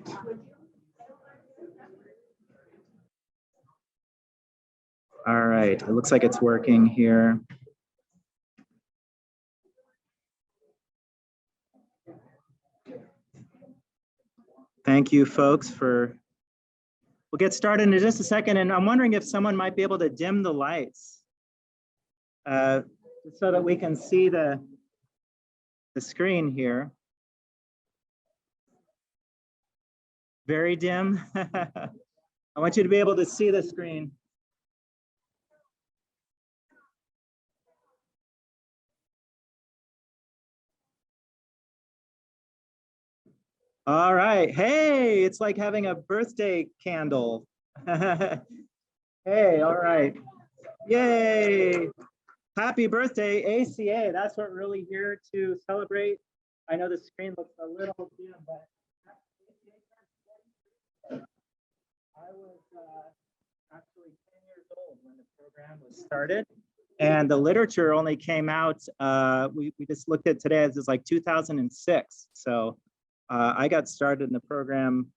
right. All right, it looks like it's working here. Thank you, folks, for, we'll get started in just a second, and I'm wondering if someone might be able to dim the lights so that we can see the screen here. Very dim. I want you to be able to see the screen. All right. Hey, it's like having a birthday candle. Hey, all right. Yay. Happy birthday, ACA. That's what we're really here to celebrate. I know the screen looks a little dim, but I was actually 10 years old when the program was started. And the literature only came out, we just looked at today as it's like 2006. So I got started in the program,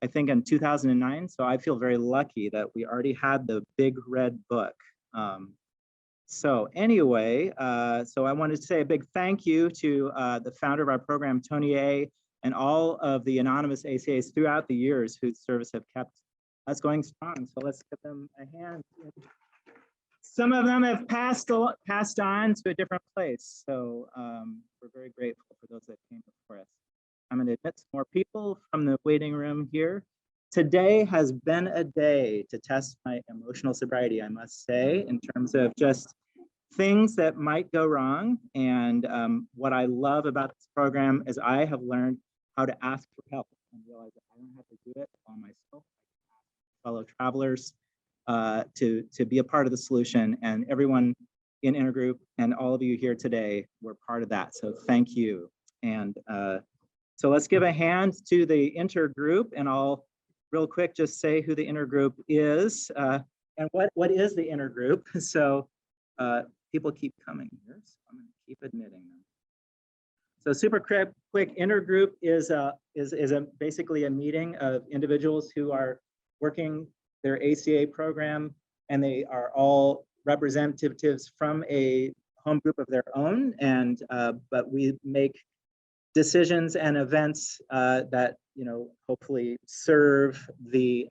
I think in 2009. So I feel very lucky that we already had the big red book. So anyway, so I wanted to say a big thank you to the founder of our program, Tony A, and all of the anonymous ACAs throughout the years whose service have kept us going strong. So let's give them a hand. Some of them have passed on to a different place. So we're very grateful for those that came before us. I'm going to admit some more people from the waiting room here. Today has been a day to test my emotional sobriety, I must say, in terms of just things that might go wrong. And what I love about this program is I have learned how to ask for help and realize that I don't have to do it all myself. Fellow travelers to be a part of the solution, and everyone in Intergroup and all of you here today were part of that. So thank you. And so let's give a hand to the Intergroup, and I'll real quick just say who the Intergroup is and what is the Intergroup. So people keep coming here, so I'm going to keep admitting them. So super quick, Intergroup is basically a meeting of individuals who are working their ACA program, and they are all representatives from a home group of their own. And but we make decisions and events that hopefully serve the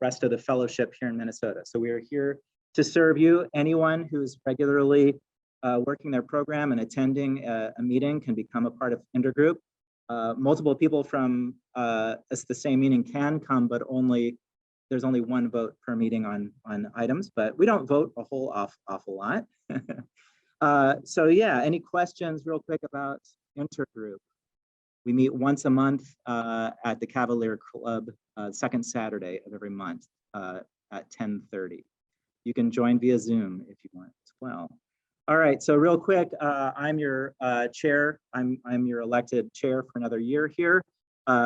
rest of the fellowship here in Minnesota. So we are here to serve you. Anyone who's regularly working their program and attending a meeting can become a part of Intergroup. Multiple people from the same meeting can come, but there's only one vote per meeting on items, but we don't vote a whole awful lot. So yeah, any questions real quick about Intergroup? We meet once a month at the Cavalier Club, second Saturday of every month at 10:30. You can join via Zoom if you want as well. All right, so real quick, I'm your chair. I'm your elected chair for another year here.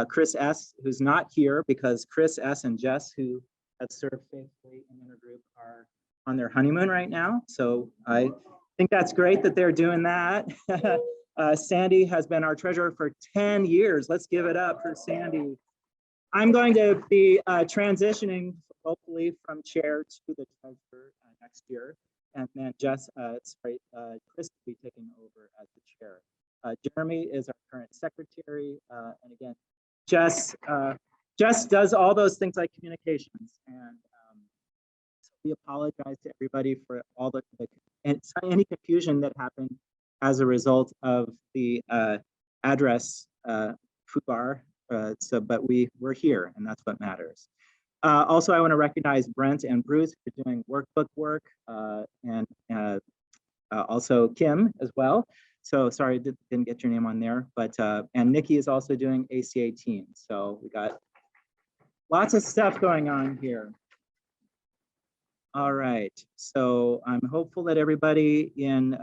Chris S., who's not here because Chris S. and Jess, who have served faithfully in Intergroup, are on their honeymoon right now. So I think that's great that they're doing that. Sandy has been our treasurer for 10 years. Let's give it up for Sandy. I'm going to be transitioning, hopefully, from chair to the treasurer next year. And then Chris will be taking over as the chair. Jeremy is our current secretary. And again, Jess does all those things like communications. And so we apologize to everybody for all any confusion that happened as a result of the address FUBAR. But we're here, and that's what matters. Also, I want to recognize Brent and Bruce for doing workbook work, and also Kim as well. So sorry, didn't get your name on there, but and Nikki is also doing ACA team. So we got lots of stuff going on here. All right, so I'm hopeful that everybody in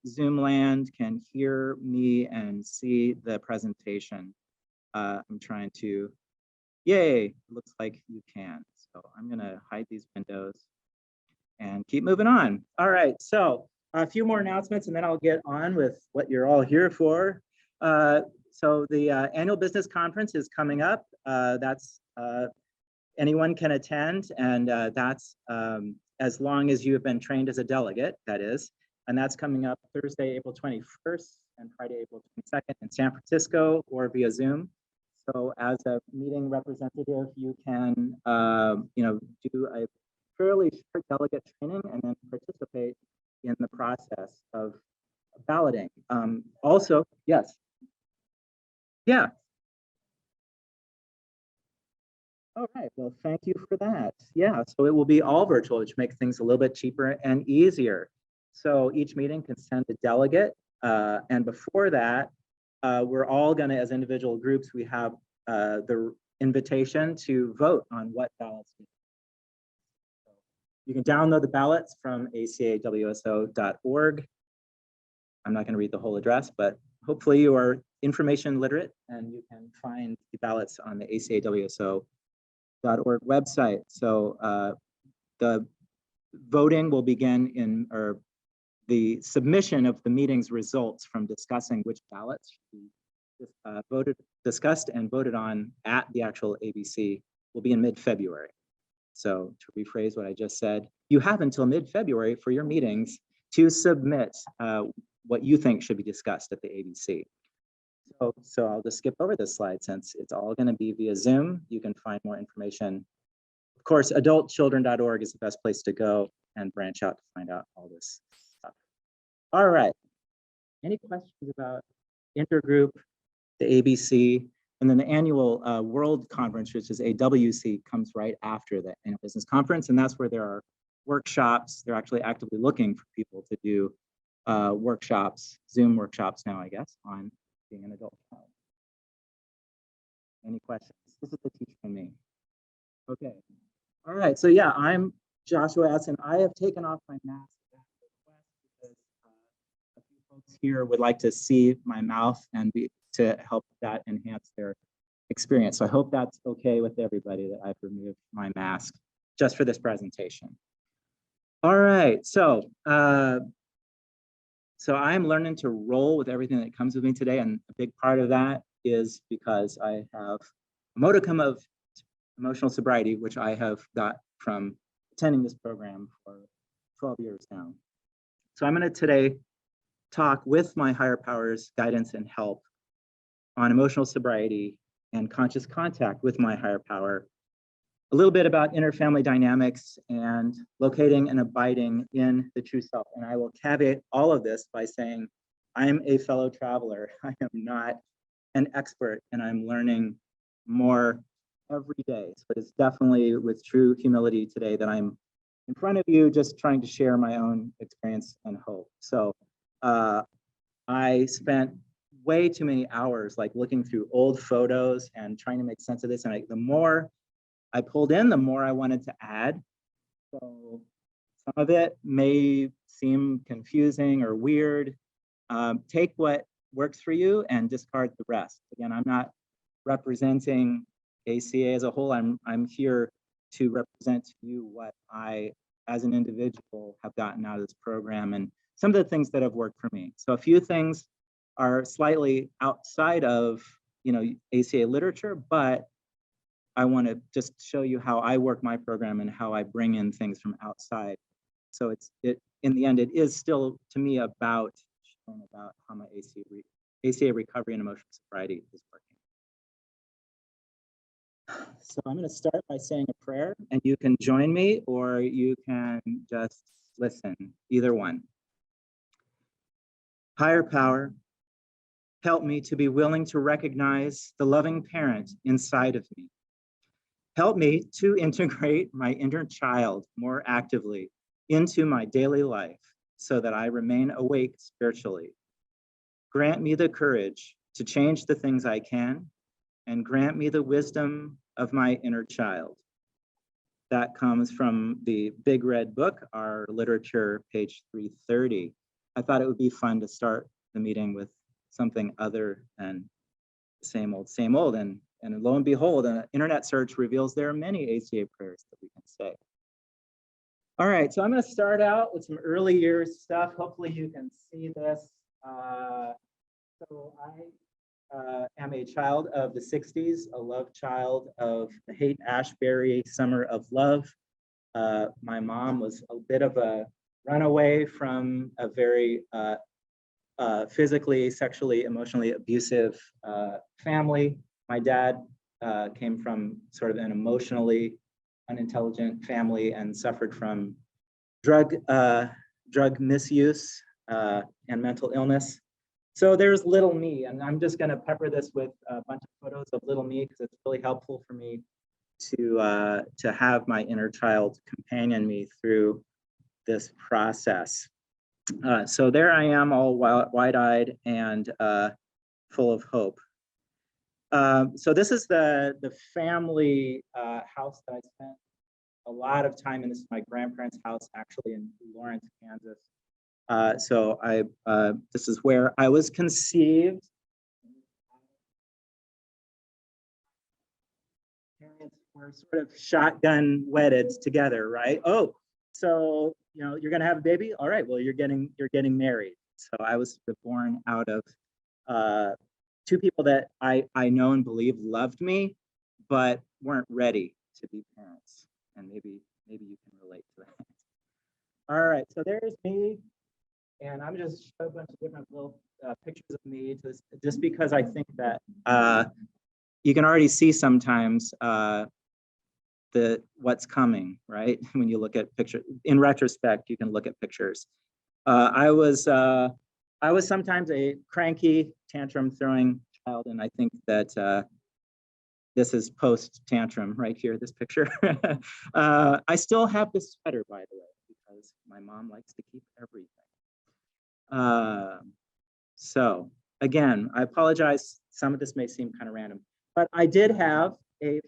Zoom land can hear me and see the presentation. I'm trying to, yay, looks like you can. So I'm gonna hide these windows and keep moving on. All right, so a few more announcements and then I'll get on with what you're all here for. so the annual business conference is coming up. That's anyone can attend, and that's as long as you have been trained as a delegate, that is. And that's coming up Thursday, April 21st and Friday, April 22nd in San Francisco or via Zoom. So as a meeting representative, you can do a fairly short delegate training and then participate in the process of balloting. Also, yes. Yeah. All right, well, thank you for that. Yeah, so it will be all virtual, which makes things a little bit cheaper and easier. So each meeting can send a delegate. And before that, we're all gonna, as individual groups, we have the invitation to vote on what ballots. You can download the ballots from acawso.org. I'm not gonna read the whole address, but hopefully you are information literate and you can find the ballots on the acawso.org website. So the voting will begin or the submission of the meeting's results from discussing which ballots should be discussed and voted on at the actual ABC will be in mid-February. So to rephrase what I just said, you have until mid-February for your meetings to submit what you think should be discussed at the ABC. So I'll just skip over this slide since it's all going to be via Zoom. You can find more information. Of course, adultchildren.org is the best place to go and branch out to find out all this stuff. All right. Any questions about intergroup, the ABC, and then the annual World Conference, which is AWC, comes right after the annual business conference, and that's where there are workshops. They're actually actively looking for people to do workshops, Zoom workshops now, I guess, on being an adult child. Any questions? This is the teacher and me. Okay. All right. So yeah, I'm Joshua S. and I have taken off my mask because a few folks here would like to see my mouth and to help that enhance their experience. So I hope that's okay with everybody that I've removed my mask just for this presentation. All right. So I'm learning to roll with everything that comes with me today. And a big part of that is because I have a modicum of emotional sobriety, which I have got from attending this program for 12 years now. So I'm going to today talk with my higher powers guidance and help on emotional sobriety and conscious contact with my higher power, a little bit about inner family dynamics and locating and abiding in the true self. And I will caveat all of this by saying I'm a fellow traveler. I am not an expert and I'm learning more every day. So it's definitely with true humility today that I'm in front of you, just trying to share my own experience and hope. So I spent way too many hours like looking through old photos and trying to make sense of this. And the more I pulled in, the more I wanted to add. So some of it may seem confusing or weird. Take what works for you and discard the rest. Again, I'm not representing ACA as a whole. I'm here to represent to you what I, as an individual, have gotten out of this program and some of the things that have worked for me. So a few things are slightly outside of, ACA literature, but I want to just show you how I work my program and how I bring in things from outside. So in the end, it is still to me about how my ACA recovery and emotional sobriety is working. So I'm going to start by saying a prayer, and you can join me or you can just listen, either one. Higher power, help me to be willing to recognize the loving parent inside of me. Help me to integrate my inner child more actively into my daily life so that I remain awake spiritually. Grant me the courage to change the things I can and grant me the wisdom of my inner child. That comes from the Big Red Book, our literature, page 330. I thought it would be fun to start the meeting with something other than same old. And lo and behold, an internet search reveals there are many ACA prayers that we can say. All right, so I'm going to start out with some early years stuff. Hopefully you can see this. So am a child of the 60s, a love child of the Haight-Ashbury Summer of Love. My mom was a bit of a runaway from a very physically, sexually, emotionally abusive family. My dad came from sort of an emotionally unintelligent family and suffered from drug misuse and mental illness. So there's little me, and I'm just going to pepper this with a bunch of photos of little me because it's really helpful for me to have my inner child companion me through this process. So there I am, all wide-eyed and full of hope. So this is the family house that I spent a lot of time in. This is my grandparents' house, actually in Lawrence, Kansas. So this is where I was conceived. Parents were sort of shotgun wedded together, right? Oh, so you're gonna have a baby. All right, well you're getting married. So I was born out of two people that I know and believe loved me, but weren't ready to be parents. And maybe you can relate to that. All right, so there's me. And I'm just showing a bunch of different little pictures of me, just because I think that you can already see sometimes what's coming, right? When you look at pictures, in retrospect, you can look at pictures. I was sometimes a cranky, tantrum throwing child, and I think that this is post tantrum right here, this picture. I still have this sweater, by the way, because my mom likes to keep everything. So again, I apologize. Some of this may seem kind of random, but I did have a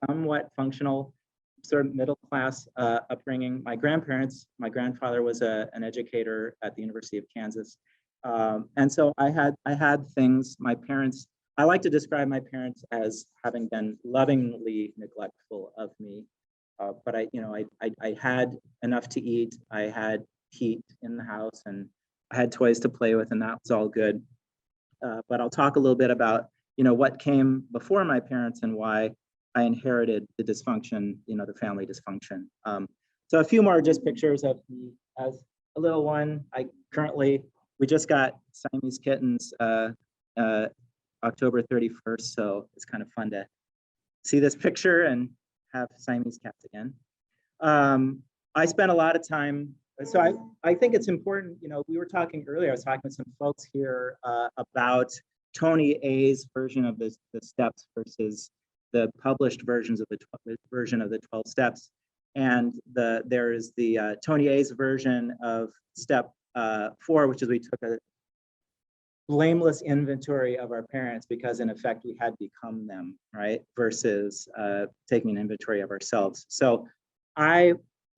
somewhat functional sort of middle class upbringing. My grandfather was an educator at the University of Kansas. And so I had things, my parents, I like to describe my parents as having been lovingly neglectful of me. But I had enough to eat. I had heat in the house, and I had toys to play with, and that was all good. But I'll talk a little bit about, what came before my parents and why I inherited the dysfunction, the family dysfunction. So a few more just pictures of me as a little one. We just got Siamese kittens October 31st, so it's kind of fun to see this picture and have Siamese cats again. I spent a lot of time. So I think it's important, we were talking earlier, I was talking with some folks here about Tony A's version of the steps versus the published version of the 12 steps. And there is the Tony A's version of step 4, which is we took a blameless inventory of our parents because in effect we had become them, right? Versus taking an inventory of ourselves. So I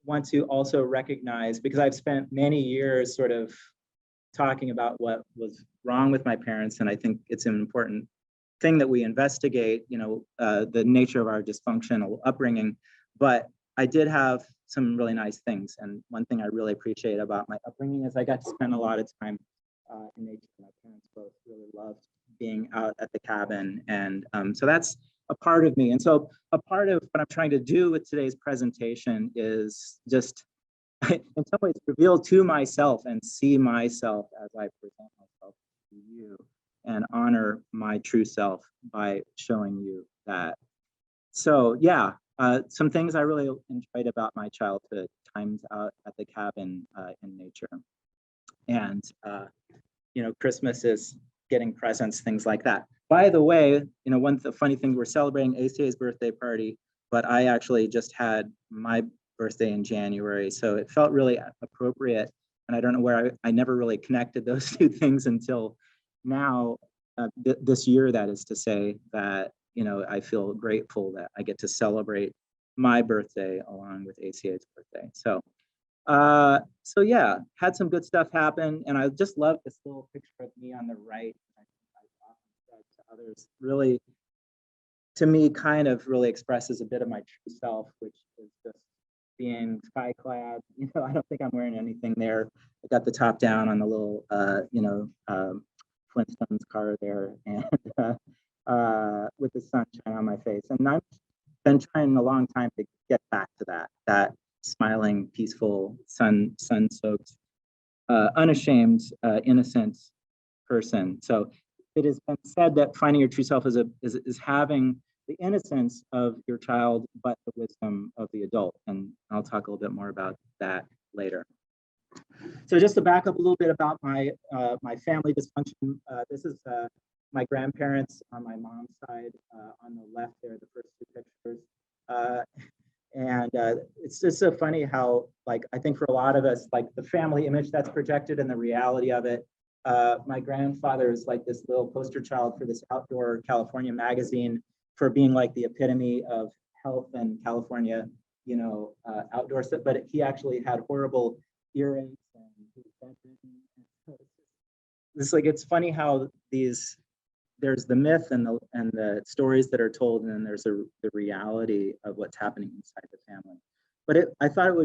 want to also recognize, because I've spent many years sort of talking about what was wrong with my parents, and I think it's an important thing that we investigate, the nature of our dysfunctional upbringing. But I did have some really nice things, and one thing I really appreciate about my upbringing is I got to spend a lot of time in nature. My parents both really loved being out at the cabin, and so that's a part of me. And so a part of what I'm trying to do with today's presentation is just in some ways reveal to myself and see myself as I present myself to you and honor my true self by showing you that. So yeah, some things I really enjoyed about my childhood, times out at the cabin in nature. And Christmas is getting presents, things like that. By the way, one of the funny things, we're celebrating ACA's birthday party, but I actually just had my birthday in January, so it felt really appropriate. And I don't know where I never really connected those two things until now, this year, that is to say, that I feel grateful that I get to celebrate my birthday along with ACA's birthday. So yeah, had some good stuff happen, and I just love this little picture of me on the right. I've often said to others, really, to me, kind of really expresses a bit of my true self, which is just being sky clad. I don't think I'm wearing anything there. I got the top down on the little, Flintstones car there, and with the sunshine on my face. And I've been trying a long time to get back to that smiling, peaceful, sun-soaked, unashamed, innocent person. So it has been said that finding your true self is having the innocence of your child, but the wisdom of the adult. And I'll talk a little bit more about that later. So just to back up a little bit about my family dysfunction, this is my grandparents on my mom's side. On the left there, the first two pictures. And it's just so funny how, like, I think for a lot of us, like the family image that's projected and the reality of it. My grandfather is like this little poster child for this Outdoor California magazine for being like the epitome of health and California, outdoor stuff. But he actually had horrible earaches and he was bedridden. It's like, it's funny how there's the myth and the stories that are told, and then there's the reality of what's happening inside the family. But I thought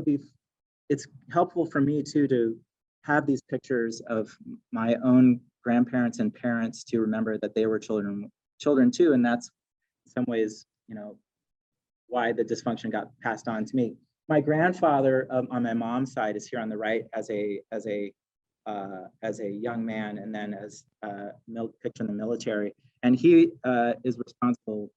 it's helpful for me too to have these pictures of my own grandparents and parents to remember that they were children too, and that's in some ways, why the dysfunction got passed on to me. My grandfather on my mom's side is here on the right as a young man, and then as pictured in the military. And he is responsible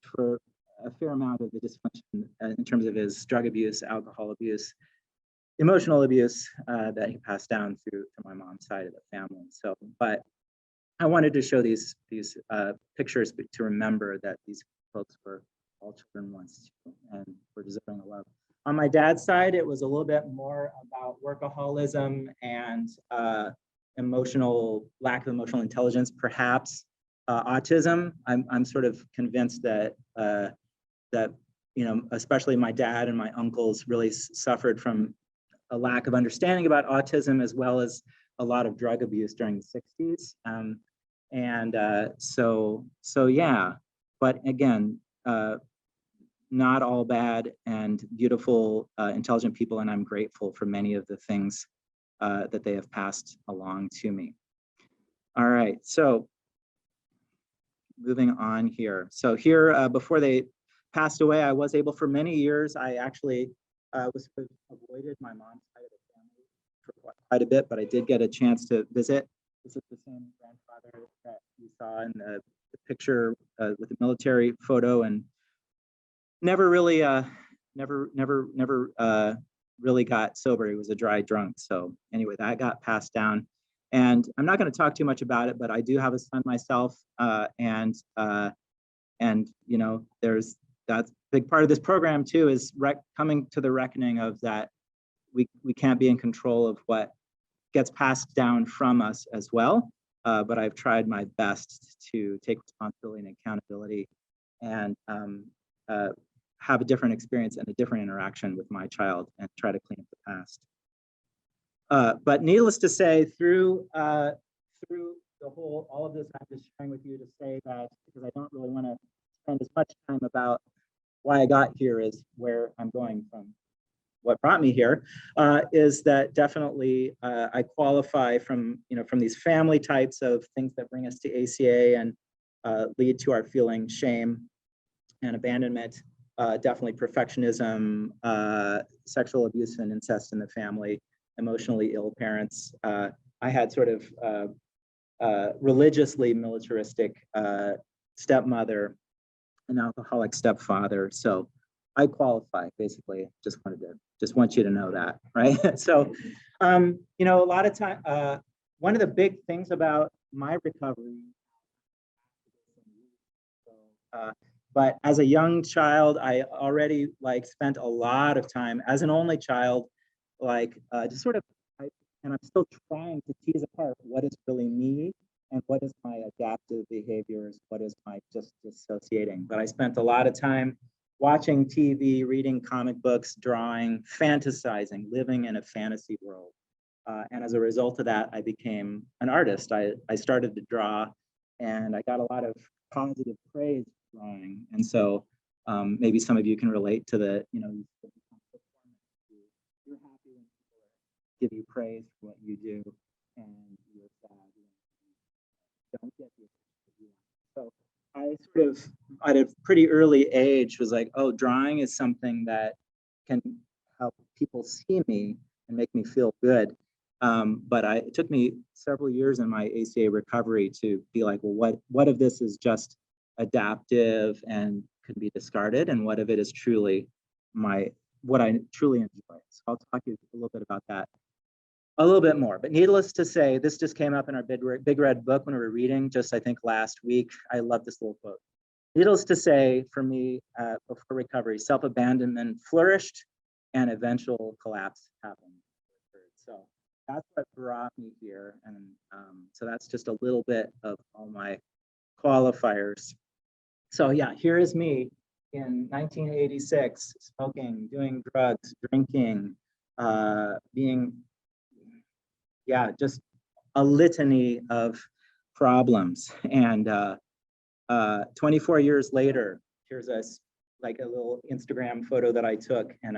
for a fair amount of the dysfunction in terms of his drug abuse, alcohol abuse, emotional abuse that he passed down through to my mom's side of the family. So, but I wanted to show these pictures to remember that these folks were all children once too, and were deserving of love. On my dad's side, it was a little bit more about workaholism and lack of emotional intelligence, perhaps autism. I'm sort of convinced that especially my dad and my uncles really suffered from a lack of understanding about autism, as well as a lot of drug abuse during the 60s. So yeah, but again, not all bad and beautiful, intelligent people, and I'm grateful for many of the things that they have passed along to me. All right, so moving on here. So here, before they passed away, I was able for many years, I actually avoided my mom's side of the family for quite a bit, but I did get a chance to visit. This is the same grandfather that you saw in the picture with the military photo, and never really really got sober. He was a dry drunk. So anyway, that got passed down. And I'm not going to talk too much about it, but I do have a son myself. And that's a big part of this program too, is coming to the reckoning of that we can't be in control of what gets passed down from us as well. But I've tried my best to take responsibility and accountability and have a different experience and a different interaction with my child and try to clean up the past. But needless to say, through all of this, I'm just sharing with you to say that, because I don't really want to spend as much time about why I got here as where I'm going from what brought me here, is that definitely I qualify from these family types of things that bring us to ACA and lead to our feeling shame and abandonment. Definitely perfectionism, sexual abuse and incest in the family, emotionally ill parents. I had sort of religiously militaristic stepmother, an alcoholic stepfather. So I qualify, basically. Just want you to know that, right? So, a lot of time, one of the big things about my recovery, but as a young child, I already spent a lot of time as an only child, just sort of, and I'm still trying to tease apart what is really me and what is my adaptive behaviors, what is my just dissociating. But I spent a lot of time watching TV, reading comic books, drawing, fantasizing, living in a fantasy world. And as a result of that, I became an artist. I started to draw, and I got a lot of positive praise for drawing. And so maybe some of you can relate to the, you're happy when people give you praise for what you do, and you're sad when don't get the attention that you want. So I sort of, at a pretty early age, was like, oh, drawing is something that can help people see me and make me feel good. But it took me several years in my ACA recovery to be like, well, what of this is just adaptive and could be discarded, and what of it is truly what I truly enjoy. So I'll talk to you a little bit about that a little bit more. But needless to say, this just came up in our big red book when we were reading, just I think last week. I love this little quote. Needless to say, for me, before recovery, self-abandonment flourished and eventual collapse happened. So that's what brought me here. And so that's just a little bit of all my qualifiers. So yeah, here is me in 1986, smoking, doing drugs, drinking, being, yeah, just a litany of problems. And 24 years later, here's us, like a little Instagram photo that I took, and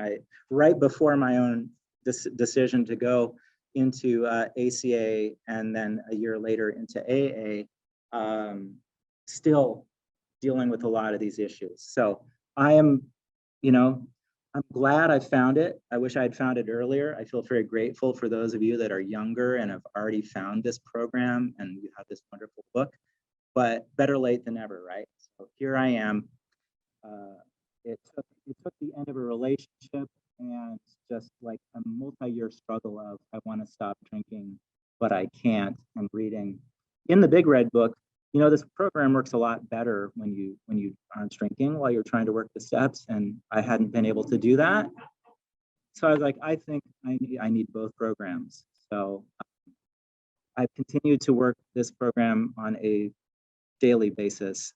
right before my own decision to go into ACA, and then a year later into AA, still dealing with a lot of these issues. So I am, I'm glad I found it. I wish I had found it earlier. I feel very grateful for those of you that are younger and have already found this program and you have this wonderful book, but better late than never, right? So here I am. It took the end of a relationship and just like a multi-year struggle of, I want to stop drinking, but I can't. I'm reading in the big red book, this program works a lot better when you aren't drinking while you're trying to work the steps, and I hadn't been able to do that. So I was like, I think I need both programs. So I've continued to work this program on a daily basis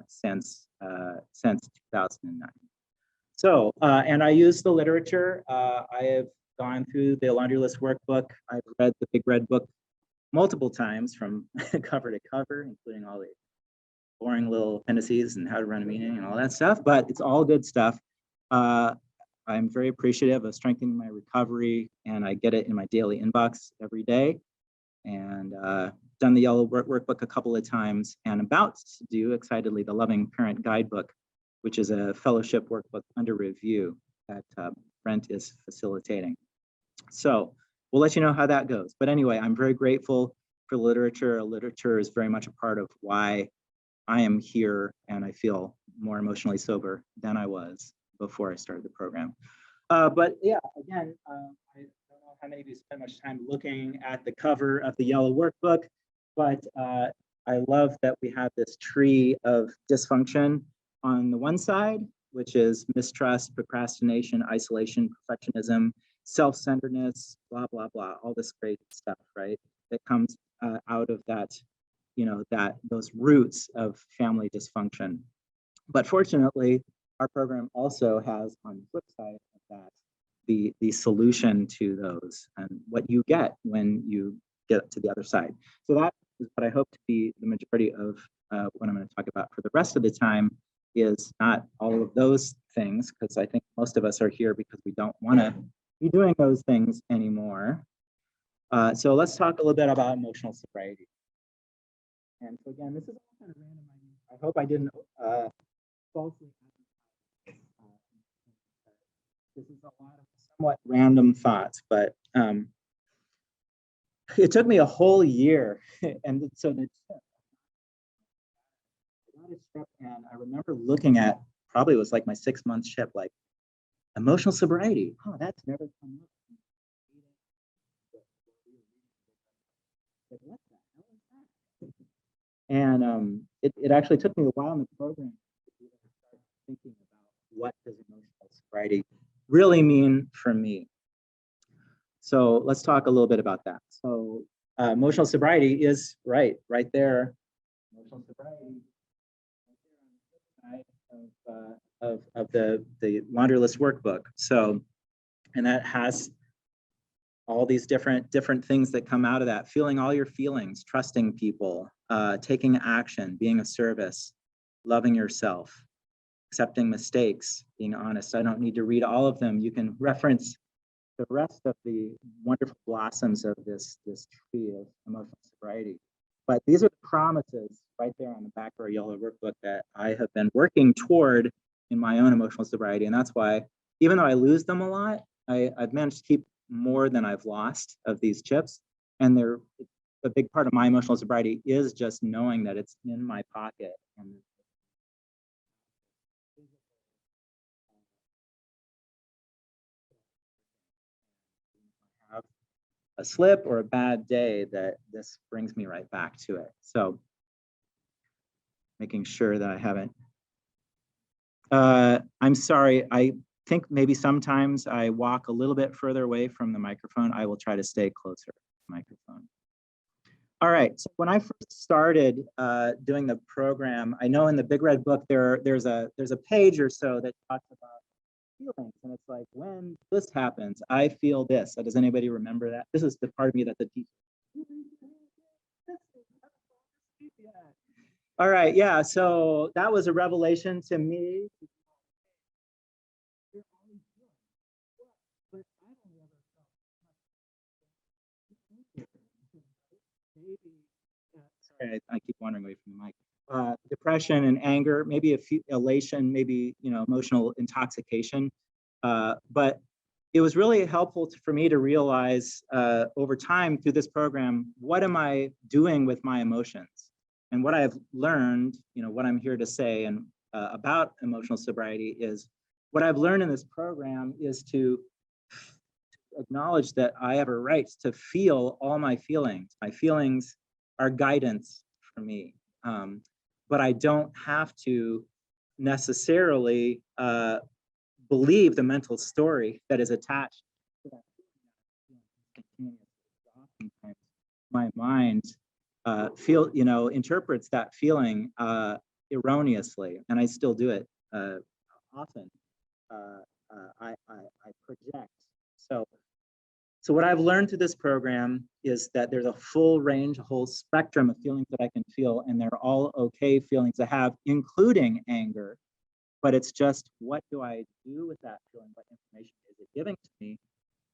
since 2009. So, and I use the literature. I have gone through the laundry list workbook. I've read the big red book multiple times from cover to cover, including all the boring little appendices and how to run a meeting and all that stuff, but it's all good stuff. I'm very appreciative of strengthening my recovery, and I get it in my daily inbox every day. And done the yellow workbook a couple of times, and about to do, excitedly, the Loving Parent Guidebook, which is a fellowship workbook under review that Brent is facilitating. So we'll let you know how that goes. But anyway, I'm very grateful for literature. Literature is very much a part of why I am here, and I feel more emotionally sober than I was before I started the program. But yeah, again, I don't know how many of you spend much time looking at the cover of the yellow workbook, but I love that we have this tree of dysfunction on the one side, which is mistrust, procrastination, isolation, perfectionism, self-centeredness, blah, blah, blah, all this great stuff, right? That comes out of that, those roots of family dysfunction. But fortunately, our program also has, on the flip side of that, the solution to those and what you get when you get to the other side. So that is what I hope to be the majority of what I'm going to talk about for the rest of the time, is not all of those things, because I think most of us are here because we don't want to be doing those things anymore. So let's talk a little bit about emotional sobriety. And so again, this is all kind of random. I hope I didn't falsely. This is a lot of somewhat random thoughts, but it took me a whole year, and so and I remember looking at, probably was like my 6-month chip, like emotional sobriety. Oh, that's never come up. Like, what the hell is that? And it actually took me a while in the program to start thinking about what does emotional sobriety really mean for me. So let's talk a little bit about that. So emotional sobriety is right there. Emotional sobriety of the laundry list workbook. So, and that has all these different things that come out of that: feeling all your feelings, trusting people, taking action, being of service, loving yourself, accepting mistakes, being honest. I don't need to read all of them. You can reference the rest of the wonderful blossoms of this tree of emotional sobriety. But these are the promises right there on the back of our yellow workbook that I have been working toward in my own emotional sobriety. And that's why, even though I lose them a lot, I've managed to keep more than I've lost of these chips. And they're a big part of my emotional sobriety is just knowing that it's in my pocket. And have a slip or a bad day, that this brings me right back to it. So making sure that I haven't. I'm sorry, I think maybe sometimes I walk a little bit further away from the microphone. I will try to stay closer to the microphone. All right, so when I first started doing the program, I know in the Big Red Book there's a page or so that talks about feelings, and it's like, when this happens, I feel this. So does anybody remember that? This is the part of me that's a teacher. All right, yeah, so that was a revelation to me. Sorry, I keep wandering away from the mic. Depression and anger, maybe a few elation, maybe emotional intoxication. But it was really helpful for me to realize over time through this program, what am I doing with my emotions? And what I've learned, what I'm here to say and about emotional sobriety is, what I've learned in this program is to acknowledge that I have a right to feel all my feelings. My feelings are guidance for me. But I don't have to necessarily believe the mental story that is attached to that. Oftentimes, my mind interprets that feeling erroneously, and I still do it often. I project. So what I've learned through this program is that there's a full range, a whole spectrum of feelings that I can feel, and they're all okay feelings to have, including anger. But it's just, what do I do with that feeling? What information is it giving to me?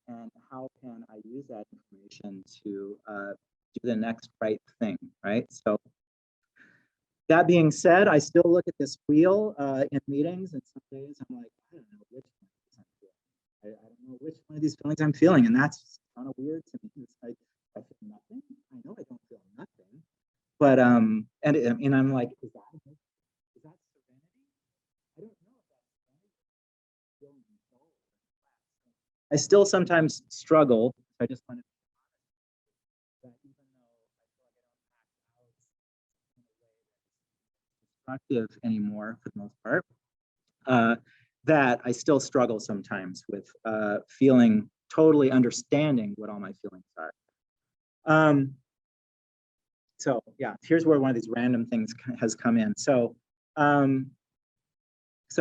And how can I use that information to do the next right thing, right? So that being said, I still look at this wheel in meetings, and some days I'm like, I don't know which one I'm feeling. I don't know which one of these feelings I'm feeling, and that's kind of weird to me. It's like, I feel nothing. I know I don't feel nothing, but and I'm like, is that serenity? I don't know if that's serenity. I still sometimes struggle. I just want to be honest that even though I feel like I don't act out in a way that's destructive anymore for the most part, that I still struggle sometimes with feeling, totally understanding what all my feelings are. So yeah, here's where one of these random things has come in. So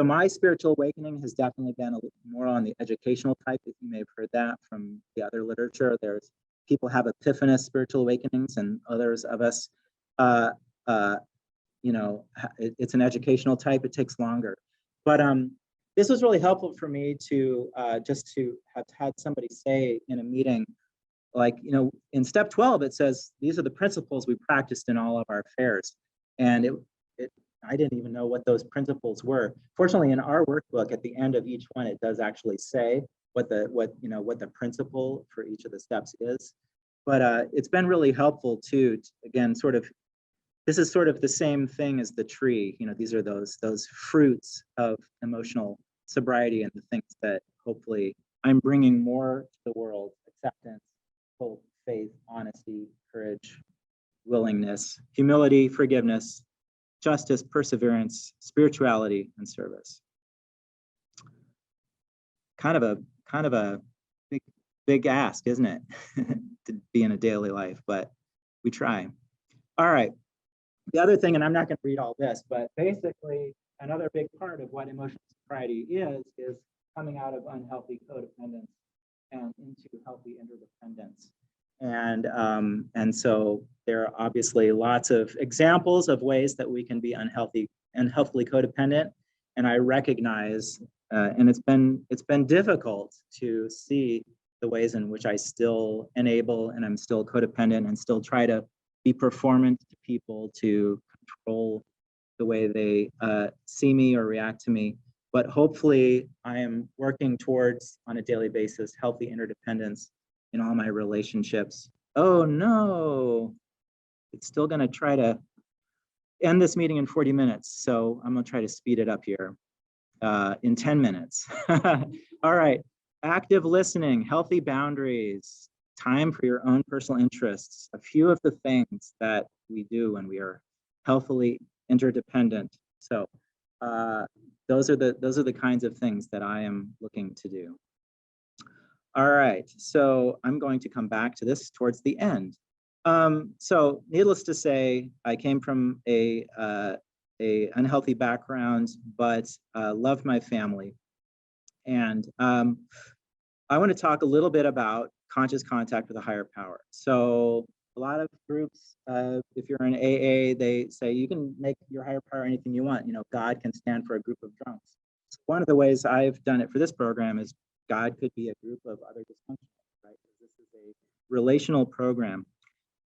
my spiritual awakening has definitely been a little more on the educational type. If you may have heard that from the other literature, there's people have epiphanous spiritual awakenings, and others of us, it's an educational type. It takes longer, but this was really helpful for me to just to have had somebody say in a meeting, like, in step 12, it says, these are the principles we practiced in all of our affairs. And I didn't even know what those principles were. Fortunately, in our workbook, at the end of each one, it does actually say what the principle for each of the steps is. But it's been really helpful too, again, this is sort of the same thing as the tree. These are those fruits of emotional sobriety, and the things that hopefully I'm bringing more to the world: acceptance, hope, faith, honesty, courage, willingness, humility, forgiveness, justice, perseverance, spirituality, and service. Kind of a big ask, isn't it? To be in a daily life, but we try. All right. The other thing, and I'm not going to read all this, but basically another big part of what emotional sobriety is coming out of unhealthy codependence and into healthy interdependence. And so there are obviously lots of examples of ways that we can be unhealthily codependent. And I recognize, and it's been difficult to see the ways in which I still enable and I'm still codependent and still try to be performant to people, to control the way they see me or react to me. But hopefully I am working towards, on a daily basis, healthy interdependence in all my relationships. Oh no, it's still gonna try to end this meeting in 40 minutes. So I'm gonna try to speed it up here in 10 minutes. All right, active listening, healthy boundaries, time for your own personal interests, a few of the things that we do when we are healthily interdependent. So those are the kinds of things that I am looking to do. All right, so I'm going to come back to this towards the end. So needless to say, I came from a unhealthy background, but loved my family. And I want to talk a little bit about conscious contact with a higher power. So a lot of groups, if you're in AA, they say you can make your higher power anything you want. You know, God can stand for a group of drunks. So one of the ways I've done it for this program is God could be a group of other dysfunctional, right? This is a relational program.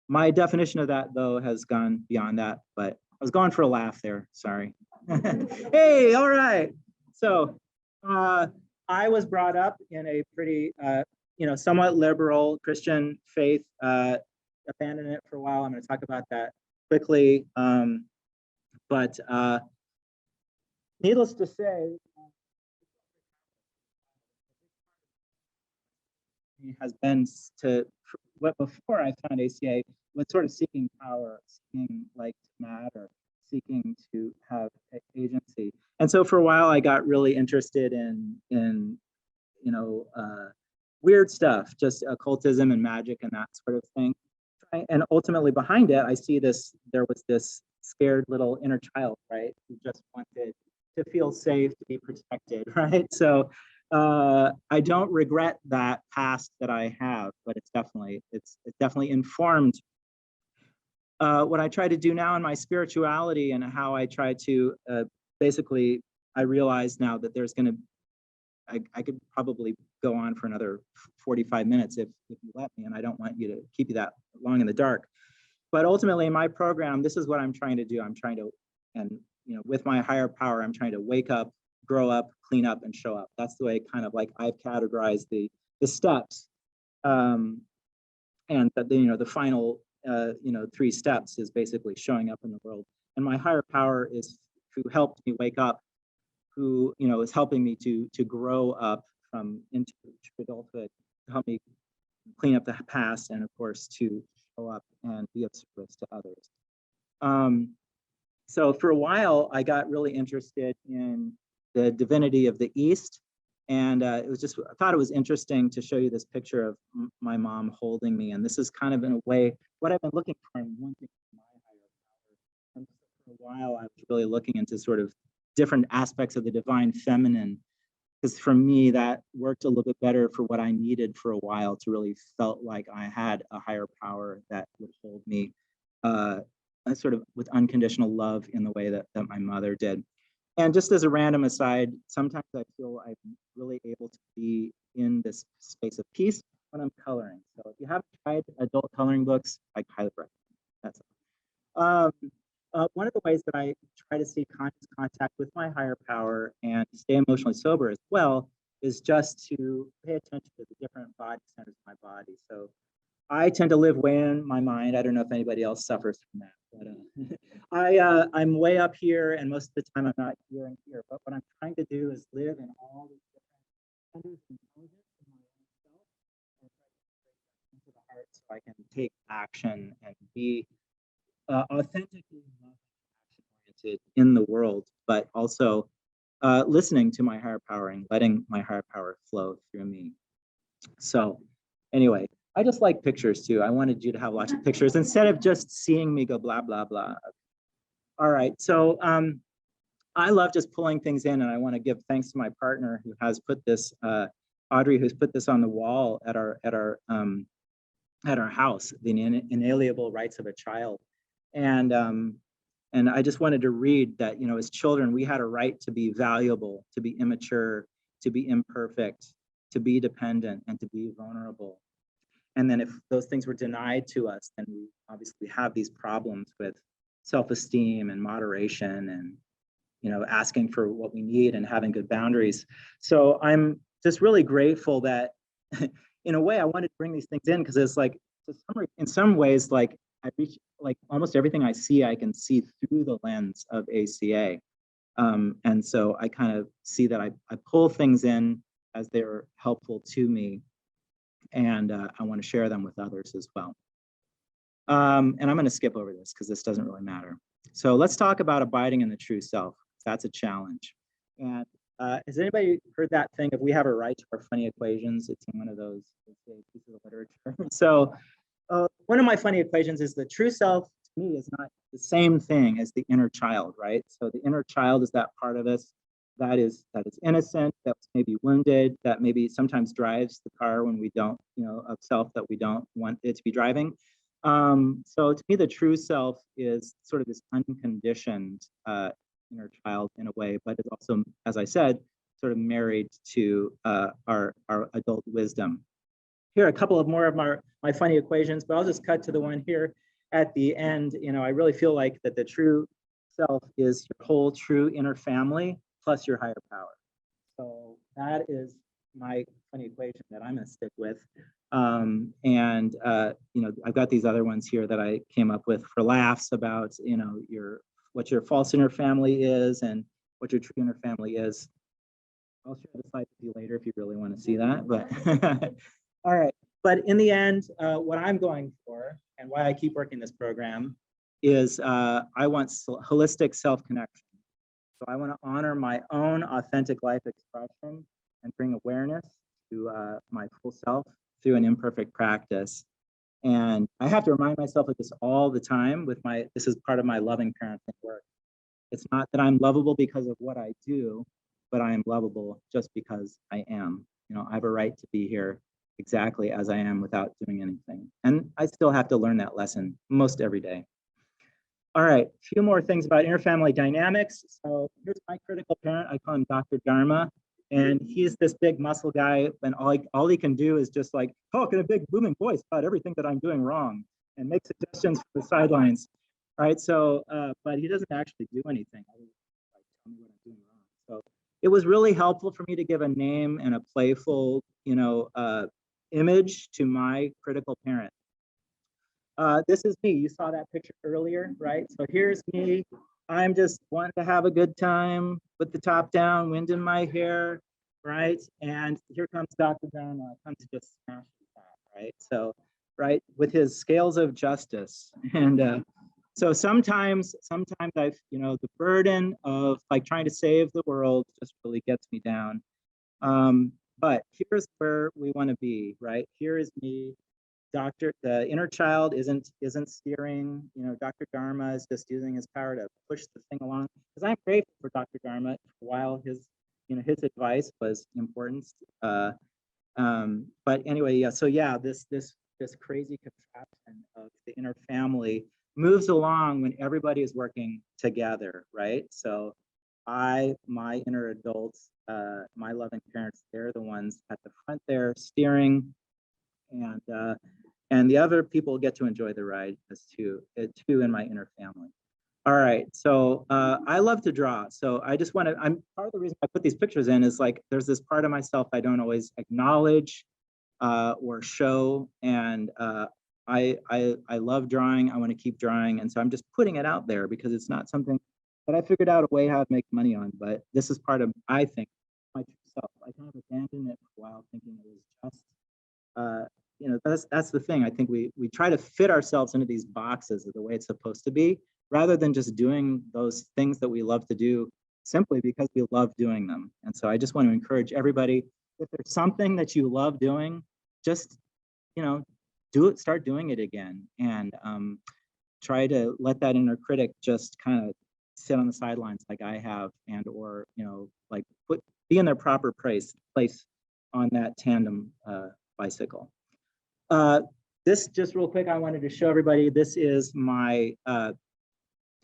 My definition of that, though, has gone beyond that, but I was going for a laugh there. Sorry. Hey, all right. So I was brought up in a pretty, somewhat liberal Christian faith. Abandoned it for a while. I'm going to talk about that quickly. But needless to say, has been to what before I found ACA was sort of seeking power, seeking like to matter, seeking to have agency. And so for a while I got really interested in weird stuff, just occultism and magic and that sort of thing. And ultimately behind it, I see there was this scared little inner child, right? Who just wanted to feel safe, to be protected, right? So I don't regret that past that I have, but it's definitely informed what I try to do now in my spirituality and how I try to basically, I realize now that there's going to, I could probably go on for another 45 minutes if you let me, and I don't want you to keep you that long in the dark. But ultimately in my program, this is what I'm trying to do. I'm trying to, and with my higher power, I'm trying to wake up, grow up, clean up, and show up. That's the way kind of like I've categorized the steps. And the final 3 steps is basically showing up in the world. And my higher power is who helped me wake up, who is helping me to grow up from into adulthood, to help me clean up the past, and of course to show up and be of service to others. So for a while, I got really interested in the divinity of the East. And I thought it was interesting to show you this picture of my mom holding me. And this is kind of in a way, what I've been looking for in one thing for my higher power. And for a while, I was really looking into sort of different aspects of the divine feminine, because for me, that worked a little bit better for what I needed for a while to really felt like I had a higher power that would hold me sort of with unconditional love in the way that my mother did. And just as a random aside, sometimes I feel I'm really able to be in this space of peace when I'm coloring. So if you haven't tried adult coloring books, I highly recommend. That's all. One of the ways that I try to see conscious contact with my higher power and stay emotionally sober as well is just to pay attention to the different body centers of my body. So I tend to live way in my mind. I don't know if anybody else suffers from that, but I'm way up here, and most of the time I'm not here and here. But what I'm trying to do is live in all these different centers of intelligence in my own self, and try to bring that into the heart so I can take action and be authentically action-oriented in the world, but also listening to my higher power and letting my higher power flow through me. So anyway, I just like pictures too. I wanted you to have lots of pictures instead of just seeing me go blah, blah, blah. All right, so I love just pulling things in, and I want to give thanks to my partner who has put this, Audrey, who's put this on the wall at our house, the inalienable rights of a child. And I just wanted to read that, as children, we had a right to be valuable, to be immature, to be imperfect, to be dependent, and to be vulnerable. And then if those things were denied to us, then we obviously have these problems with self-esteem and moderation and, asking for what we need and having good boundaries. So I'm just really grateful that in a way I wanted to bring these things in because it's like, in some ways, like I reach, like almost everything I see, I can see through the lens of ACA. And so I kind of see that I pull things in as they're helpful to me, and I want to share them with others as well. And I'm going to skip over this because this doesn't really matter. So let's talk about abiding in the true self. That's a challenge. And has anybody heard that thing of we have a right to our funny equations? It's in one of those pieces of literature. So one of my funny equations is the true self to me is not the same thing as the inner child, right? So the inner child is that part of us that is innocent, that's maybe wounded, that maybe sometimes drives the car when we don't, of self that we don't want it to be driving. So to me, the true self is sort of this unconditioned inner child in a way, but it's also, as I said, sort of married to our adult wisdom. Here are a couple of more of my funny equations, but I'll just cut to the one here at the end. I really feel like that the true self is your whole true inner family plus your higher power. So that is my funny equation that I'm going to stick with. I've got these other ones here that I came up with for laughs about, what your false inner family is and what your true inner family is. I'll share the slide with you later if you really want to see that, but all right. But in the end, what I'm going for and why I keep working this program is I want holistic self-connection. So I want to honor my own authentic life expression and bring awareness to my full self through an imperfect practice. And I have to remind myself of this all the time this is part of my loving parenting work. It's not that I'm lovable because of what I do, but I am lovable just because I am. I have a right to be here exactly as I am without doing anything. And I still have to learn that lesson most every day. All right, a few more things about interfamily dynamics. So here's my critical parent. I call him Dr. Dharma. And he's this big muscle guy, and all he can do is just like talk in a big booming voice about everything that I'm doing wrong and make suggestions from the sidelines. Right. So, but he doesn't actually do anything. Tell me what I'm doing wrong. So it was really helpful for me to give a name and a playful, image to my critical parent. This is me. You saw that picture earlier, right? So here's me. I'm just wanting to have a good time with the top down, wind in my hair, right? And here comes Dr. Dharma, comes to just smash that, right? So, right, with his scales of justice. And so sometimes I've, the burden of like trying to save the world just really gets me down. But here's where we want to be, right? Here is me. The inner child isn't steering. Dr. Dharma is just using his power to push the thing along. Because I'm grateful for Dr. Dharma while his advice was important. But anyway, yeah. So yeah, this crazy contraption of the inner family moves along when everybody is working together, right? So my inner adults, my loving parents, they're the ones at the front there steering, and the other people get to enjoy the ride as too in my inner family. All right, so I love to draw. So I just want to, part of the reason I put these pictures in is like, there's this part of myself I don't always acknowledge or show. And I love drawing. I want to keep drawing. And so I'm just putting it out there because it's not something that I figured out a way how to make money on, but this is part of, I think, my true self. I kind of abandoned it for a while thinking it was just, that's the thing. I think we try to fit ourselves into these boxes of the way it's supposed to be, rather than just doing those things that we love to do simply because we love doing them. And so I just want to encourage everybody, if there's something that you love doing, just, do it, start doing it again, and try to let that inner critic just kind of sit on the sidelines like I have, and or, like be in their proper place on that tandem bicycle. This, just real quick, I wanted to show everybody, this is my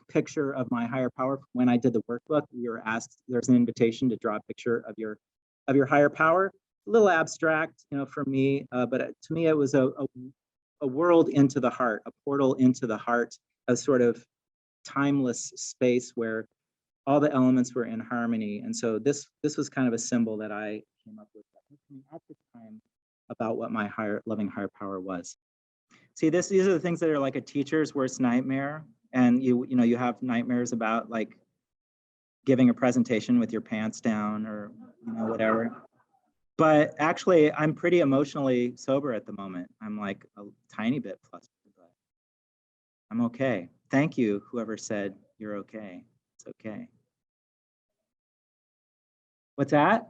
picture of my higher power. When I did the workbook, we were asked, there's an invitation to draw a picture of your higher power. a little abstract, for me, but to me, it was a world into the heart, a portal into the heart, a sort of timeless space where all the elements were in harmony. And so this was kind of a symbol that I came up with at the time about what my loving higher power was. See, these are the things that are like a teacher's worst nightmare. And you have nightmares about like giving a presentation with your pants down or whatever. But actually, I'm pretty emotionally sober at the moment. I'm like a tiny bit flustered, but I'm okay. Thank you, whoever said you're okay. It's okay. What's that?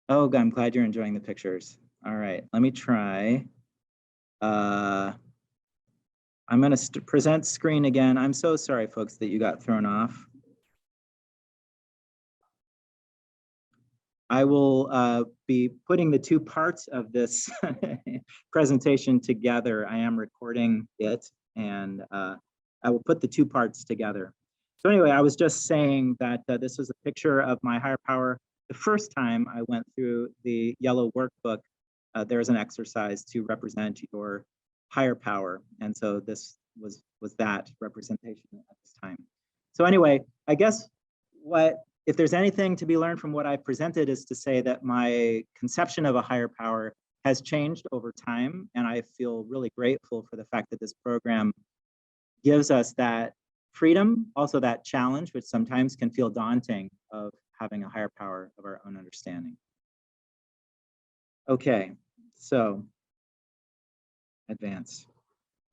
Oh, I'm glad you're enjoying the pictures. All right, let me try. I'm going to present screen again. I'm so sorry, folks, that you got thrown off. I will be putting the two parts of this presentation together. I am recording it, and I will put the two parts together. So anyway, I was just saying that this was a picture of my higher power. The first time I went through the yellow workbook, there's an exercise to represent your higher power. And so this was that representation at this time. So anyway, I guess if there's anything to be learned from what I presented is to say that my conception of a higher power has changed over time. And I feel really grateful for the fact that this program gives us that freedom, also that challenge, which sometimes can feel daunting, of having a higher power of our own understanding. Okay, so advance.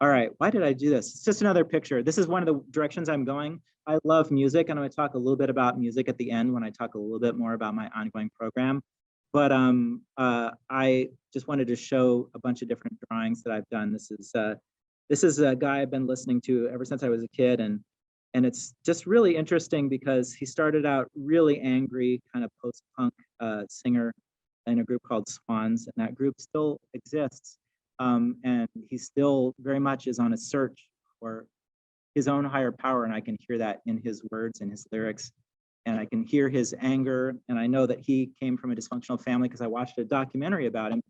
All right, why did I do this? It's just another picture. This is one of the directions I'm going. I love music, and I'm going to talk a little bit about music at the end when I talk a little bit more about my ongoing program. But I just wanted to show a bunch of different drawings that I've done. This is a guy I've been listening to ever since I was a kid, and it's just really interesting because he started out really angry, kind of post-punk singer in a group called Swans, and that group still exists. And he still very much is on a search for his own higher power, and I can hear that in his words and his lyrics, and I can hear his anger, and I know that he came from a dysfunctional family because I watched a documentary about him.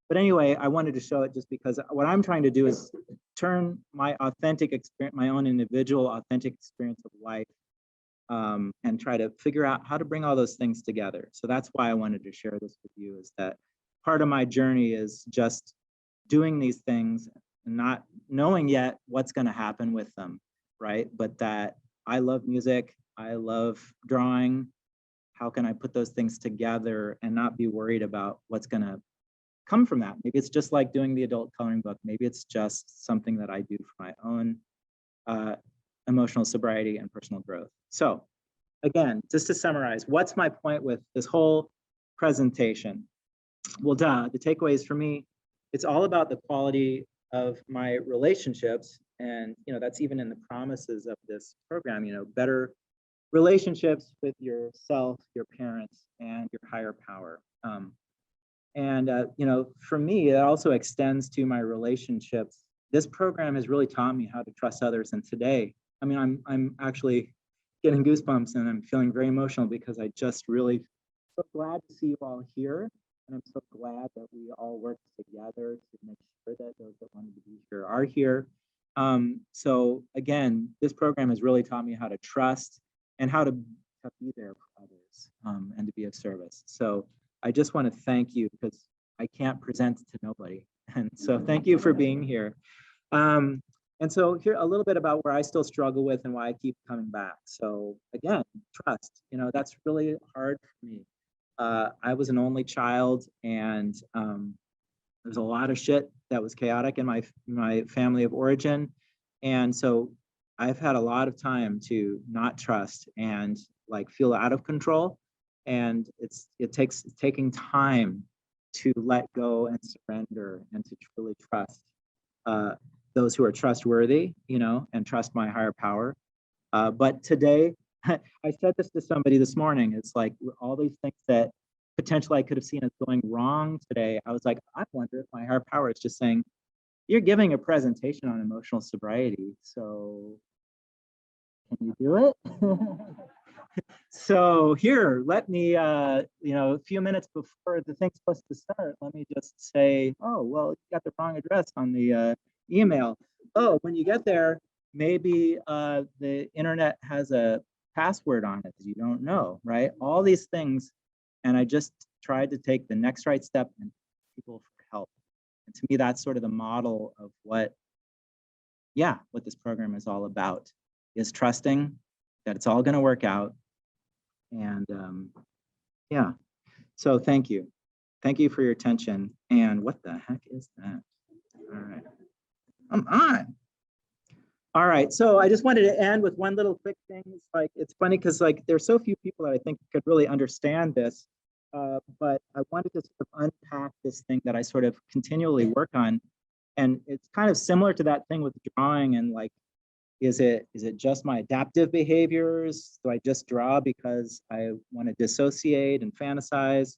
But anyway, I wanted to show it just because what I'm trying to do is turn my authentic experience, my own individual authentic experience of life, and try to figure out how to bring all those things together. So that's why I wanted to share this with you, is that part of my journey is just doing these things and not knowing yet what's going to happen with them, right? But that I love music, I love drawing. How can I put those things together and not be worried about what's going to come from that? Maybe it's just like doing the adult coloring book. Maybe it's just something that I do for my own emotional sobriety and personal growth. So again, just to summarize, what's my point with this whole presentation? Well, the takeaways for me, it's all about the quality of my relationships. And, that's even in the promises of this program, better relationships with yourself, your parents, and your higher power. For me, it also extends to my relationships. This program has really taught me how to trust others. And today, I'm actually getting goosebumps, and I'm feeling very emotional because I just really so glad to see you all here. And I'm so glad that we all work together to make sure that those that wanted to be here are here. So again, this program has really taught me how to trust and how to be there for others, and to be of service. So I just want to thank you because I can't present to nobody. And so thank you for being here. And so here a little bit about where I still struggle with and why I keep coming back. So again, trust, that's really hard for me. I was an only child, and there's a lot of shit that was chaotic in my family of origin. And so I've had a lot of time to not trust and like feel out of control. And it takes taking time to let go and surrender and to truly trust those who are trustworthy, and trust my higher power. But today, I said this to somebody this morning, it's like all these things that potentially I could have seen as going wrong today. I was like, I wonder if my higher power is just saying, you're giving a presentation on emotional sobriety, so can you do it? So here, let me, you know, a few minutes before the thing's supposed to start, let me just say, oh, well, you got the wrong address on the email. Oh, when you get there, maybe the internet has a password on it that you don't know, right? All these things. And I just tried to take the next right step and people for help. And to me, that's sort of the model of what, yeah, what this program is all about, is trusting that it's all going to work out. And yeah, so thank you. Thank you for your attention. And what the heck is that? All right, I'm on. All right, so I just wanted to end with one little quick thing. It's like, it's funny because like there's so few people that I think could really understand this, but I wanted to sort of unpack this thing that I sort of continually work on. And it's kind of similar to that thing with drawing and like, is it just my adaptive behaviors? Do I just draw because I want to dissociate and fantasize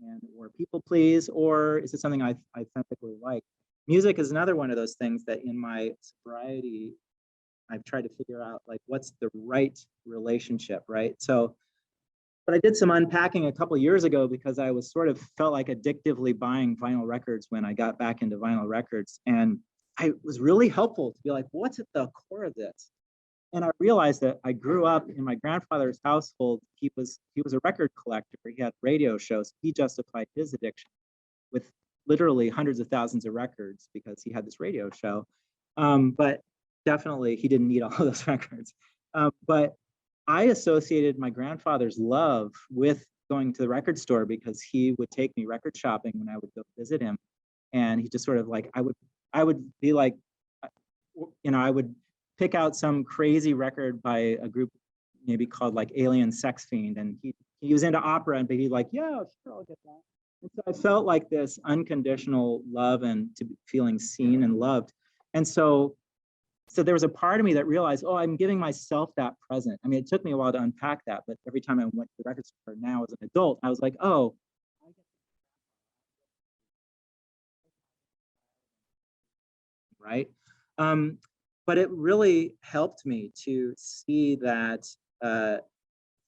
and or people please? Or is it something I authentically like? Music is another one of those things that in my sobriety, I've tried to figure out like what's the right relationship, right? So, but I did some unpacking a couple of years ago because I was sort of felt like addictively buying vinyl records when I got back into vinyl records. And I was really helpful to be like, what's at the core of this? And I realized that I grew up in my grandfather's household. He was a record collector. He had radio shows. He justified his addiction with literally hundreds of thousands of records because he had this radio show. But definitely he didn't need all of those records. But I associated my grandfather's love with going to the record store because he would take me record shopping when I would go visit him. And he just sort of like, I would be like, you know, I would pick out some crazy record by a group maybe called like Alien Sex Fiend. And he was into opera and he'd like, yeah, sure, I'll get that. And so I felt like this unconditional love and to feeling seen and loved. And so there was a part of me that realized, oh, I'm giving myself that present. I mean, it took me a while to unpack that, but every time I went to the record store now as an adult, I was like, oh, right? But it really helped me to see that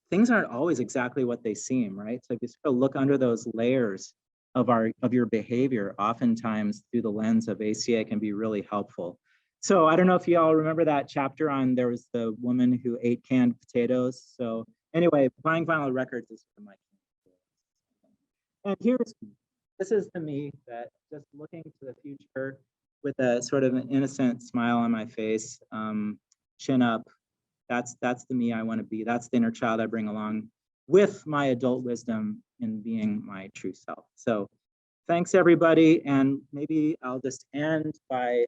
things aren't always exactly what they seem, right? So if you sort of look under those layers of your behavior, oftentimes through the lens of ACA can be really helpful. So I don't know if you all remember that chapter on there was the woman who ate canned potatoes. So anyway, buying vinyl records is for my and this is to me that just looking to the future with a sort of an innocent smile on my face, chin up. That's the me I want to be. That's the inner child I bring along with my adult wisdom in being my true self. So thanks everybody. And maybe I'll just end by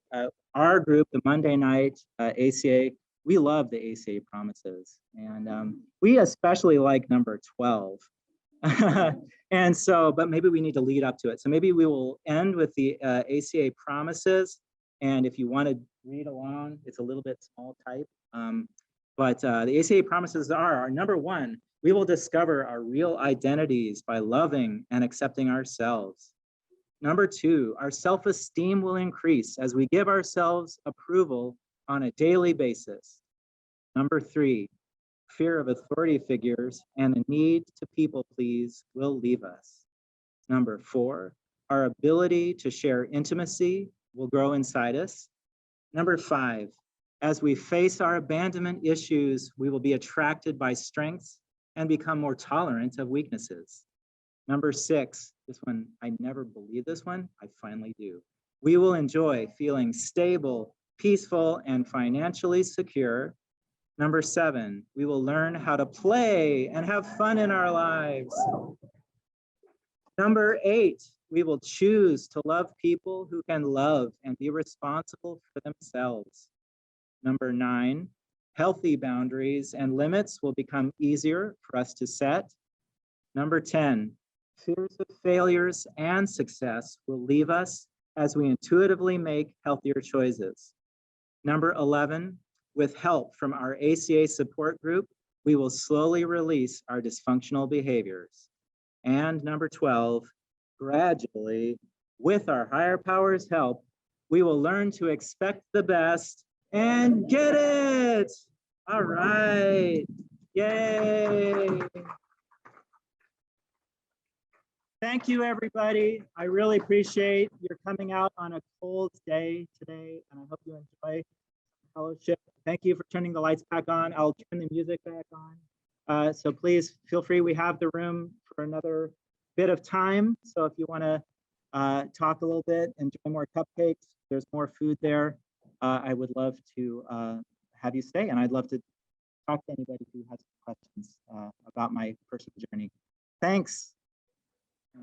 our group, the Monday night ACA. We love the ACA promises. And we especially like number 12. And so, but maybe we need to lead up to it. So maybe we will end with the ACA promises. And if you want to read along, it's a little bit small type. But the ACA promises are number 1, we will discover our real identities by loving and accepting ourselves. Number 2, our self-esteem will increase as we give ourselves approval on a daily basis. Number 3, fear of authority figures and the need to people please will leave us. Number 4, our ability to share intimacy will grow inside us. Number 5, as we face our abandonment issues, we will be attracted by strengths and become more tolerant of weaknesses. Number 6, this one, I never believed this one, I finally do. We will enjoy feeling stable, peaceful, and financially secure. Number 7, we will learn how to play and have fun in our lives. Number 8, we will choose to love people who can love and be responsible for themselves. Number 9, healthy boundaries and limits will become easier for us to set. Number 10, fears of failures and success will leave us as we intuitively make healthier choices. Number 11, with help from our ACA support group, we will slowly release our dysfunctional behaviors. And number 12, gradually, with our higher power's help, we will learn to expect the best and get it. All right. Yay. Thank you, everybody. I really appreciate your coming out on a cold day today, and I hope you enjoy fellowship. Thank you for turning the lights back on. I'll turn the music back on. So please feel free. We have the room for another bit of time. So if you want to talk a little bit, enjoy more cupcakes, there's more food there. I would love to have you stay, and I'd love to talk to anybody who has questions about my personal journey. Thanks.